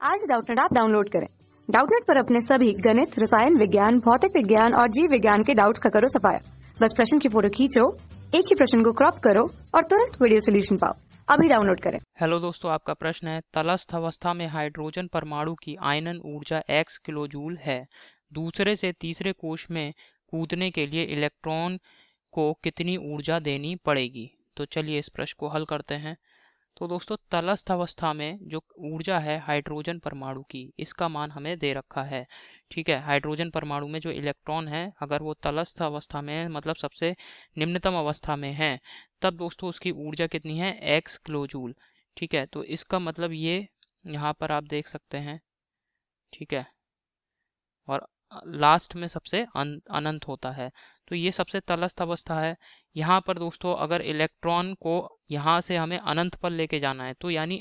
आज Doubtnut app download करें। Doubtnut पर अपने सभी गणित, रसायन विज्ञान, भौतिक विज्ञान और जीव विज्ञान के डाउट्स का करो सफाया। बस प्रश्न की फोटो खींचो, एक ही प्रश्न को क्रॉप करो और तुरंत वीडियो सोल्यूशन पाओ। अभी डाउनलोड करें। हेलो दोस्तों, आपका प्रश्न है तटस्थ अवस्था में हाइड्रोजन परमाणु की आयनन ऊर्जा x किलोजूल है। दूसरे से तीसरे कोश में कूदने के लिए इलेक्ट्रॉन को कितनी ऊर्जा देनी पड़ेगी। तो चलिए इस प्रश्न को हल करते हैं। तो दोस्तों, तटस्थ अवस्था में जो ऊर्जा है हाइड्रोजन परमाणु की, इसका मान हमें दे रखा है। ठीक है, हाइड्रोजन परमाणु में जो इलेक्ट्रॉन है, अगर वो तटस्थ अवस्था में है, मतलब सबसे निम्नतम अवस्था में है, तब दोस्तों उसकी ऊर्जा कितनी है, x किलोजूल। ठीक है, तो इसका मतलब ये यहाँ पर आप देख सकते हैं। ठीक है, और लास्ट में सबसे अनंत होता है, तो ये सबसे तटस्थ अवस्था है। यहाँ पर दोस्तों अगर इलेक्ट्रॉन को यहाँ से हमें अनंत पर लेके जाना है, तो यानी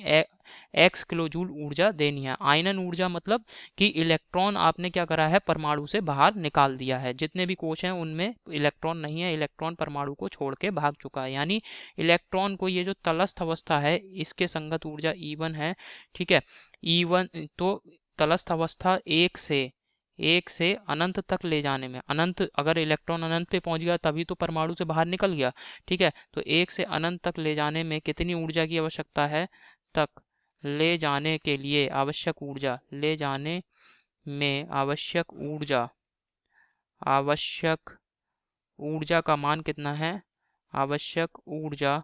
x किलोजूल ऊर्जा देनी है। आयनन ऊर्जा मतलब कि इलेक्ट्रॉन आपने क्या करा है, परमाणु से बाहर निकाल दिया है। जितने भी कोश हैं उनमें इलेक्ट्रॉन नहीं है, इलेक्ट्रॉन परमाणु को छोड़ के भाग चुका है। यानी इलेक्ट्रॉन को ये जो तटस्थ अवस्था है, इसके संगत ऊर्जा E1 है। ठीक है, E1 तो तटस्थ अवस्था एक से अनंत तक ले जाने में, अनंत अगर इलेक्ट्रॉन अनंत पे पहुंच गया तभी तो परमाणु से बाहर निकल गया। ठीक है, तो एक से अनंत तक ले जाने में कितनी ऊर्जा की आवश्यकता है, तक ले जाने के लिए आवश्यक ऊर्जा, ले जाने में आवश्यक ऊर्जा का मान कितना है, आवश्यक ऊर्जा,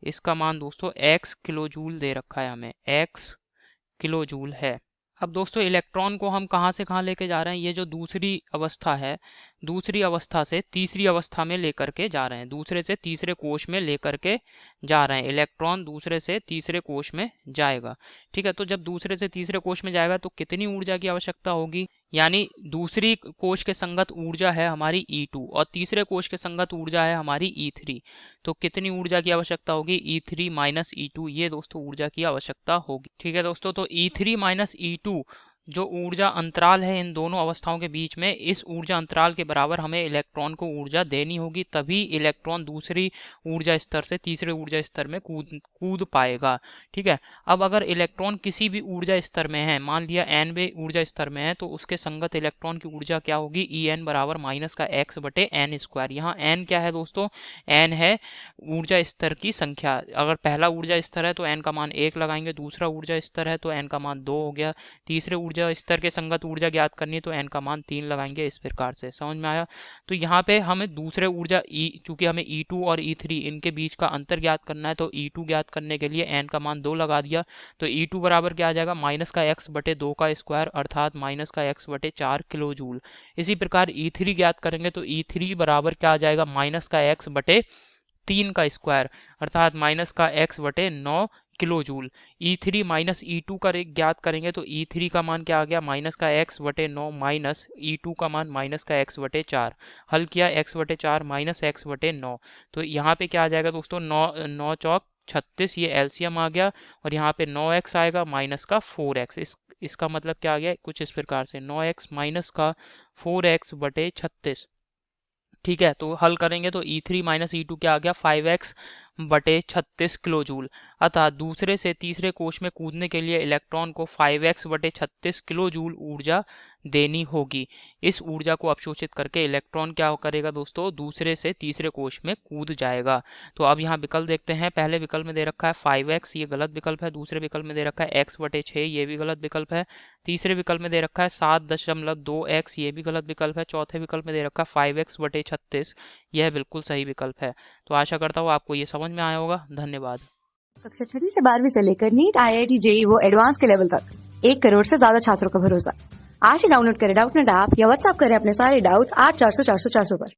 इसका मान दोस्तों x किलोजूल दे रखा है हमें, x किलोजूल है। अब दोस्तों इलेक्ट्रॉन को हम कहाँ से कहाँ लेके जा रहे हैं, ये जो दूसरी अवस्था है, दूसरी अवस्था से तीसरी अवस्था में लेकर के जा रहे हैं, दूसरे से तीसरे कोश में लेकर के जा रहे हैं। इलेक्ट्रॉन दूसरे से तीसरे कोश में जाएगा। ठीक है, तो जब दूसरे से तीसरे कोश में जाएगा तो कितनी ऊर्जा की आवश्यकता होगी, यानी दूसरी कोश के संगत ऊर्जा है हमारी E2 और तीसरे कोश के संगत ऊर्जा है हमारी E3। तो कितनी ऊर्जा की आवश्यकता होगी, E3 माइनस E2, ये दोस्तों ऊर्जा की आवश्यकता होगी। ठीक है दोस्तों, तो E3 माइनस E2 जो ऊर्जा अंतराल है इन दोनों अवस्थाओं के बीच में, इस ऊर्जा अंतराल के बराबर हमें इलेक्ट्रॉन को ऊर्जा देनी होगी, तभी इलेक्ट्रॉन दूसरी ऊर्जा स्तर से तीसरे ऊर्जा स्तर में कूद पाएगा। ठीक है, अब अगर इलेक्ट्रॉन किसी भी ऊर्जा स्तर में है, मान लिया nवें ऊर्जा स्तर में है, तो उसके संगत इलेक्ट्रॉन की ऊर्जा क्या होगी, En बराबर माइनस का x बटे n स्क्वायर। यहाँ n क्या है दोस्तों, n है ऊर्जा स्तर की संख्या। अगर पहला ऊर्जा स्तर है तो n का मान 1 लगाएंगे, दूसरा ऊर्जा स्तर है तो n का मान 2 हो गया, तीसरे ऊर्जा स्तर के संगत ऊर्जा ज्ञात करनी है तो n का मान 3 लगाएंगे। इस प्रकार से समझ में आया। तो यहाँ पे हमें दूसरे ऊर्जा चूंकि हमें E2 और E3 इनके बीच का अंतर ज्ञात करना है, तो E2 ज्ञात करने के लिए n का मान 2 लगा दिया, तो E2 बराबर क्या आ जाएगा, माइनस का x बटे 2 का स्क्वायर, अर्थात माइनस का x बटे 4 किलोजूल। इसी प्रकार E3 ज्ञात करेंगे तो E3 बराबर क्या आ जाएगा, माइनस का x बटे 3 का स्क्वायर, अर्थात माइनस का x बटे 9 किलोजूल। E3 माइनस E2 का ज्ञात करेंगे तो E3 का मान क्या आ गया, माइनस का x बटे 9 माइनस E2 का मान माइनस का x बटे 4। हल किया, x बटे 4 माइनस x बटे 9, तो यहाँ पे क्या आ जाएगा दोस्तों, 9 चौक 36, ये एलसीएम आ गया, और यहाँ पे 9x आएगा माइनस का 4x। इसका मतलब क्या आ गया, कुछ इस प्रकार से 9x माइनस का 4x बटे 36। ठीक है, तो हल करेंगे तो E3 माइनस E2 क्या आ गया, 5x बटे 36 किलोजूल। अतः दूसरे से तीसरे कोश में कूदने के लिए इलेक्ट्रॉन को 5x बटे 36 किलोजूल ऊर्जा देनी होगी। इस ऊर्जा को अवशोषित करके इलेक्ट्रॉन क्या करेगा दोस्तों, दूसरे से तीसरे कोश में कूद जाएगा। तो अब यहाँ विकल्प देखते हैं। पहले विकल्प में दे रखा है 5x, ये गलत विकल्प है। दूसरे विकल्प में दे रखा है x बटे 6, ये भी गलत विकल्प है। तीसरे विकल्प में दे रखा है 7.2x, ये भी गलत विकल्प है। चौथे विकल्प में दे रखा है 5x बटे 36, यह बिल्कुल सही विकल्प है। तो आशा करता हूँ आपको ये समझ में आया होगा। धन्यवाद। कक्षा 6 से 12वीं से लेकर नीट, IIT, JEE वो एडवांस के लेवल तक 1 करोड़ से ज्यादा छात्रों का भरोसा। आज ही डाउनलोड करें डाउटनेट ऐप या व्हाट्सएप करें अपने सारे डाउट्स 8400 400 400 पर।